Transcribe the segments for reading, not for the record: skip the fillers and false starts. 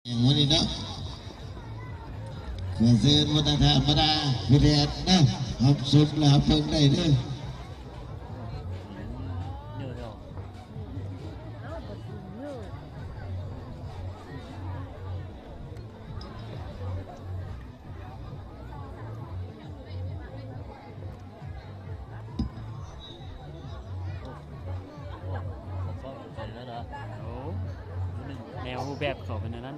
อย่างวันนี้เนาะเกิดซื้อวันธรรมดาพิเรศนะหับสุดแล้วหับเพิ่งได้ด้วยแนวรูปแบบเขาเป็นอย่างนั้น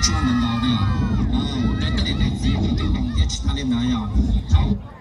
专门到的啊，我跟这里的机会对方也其他的那样好。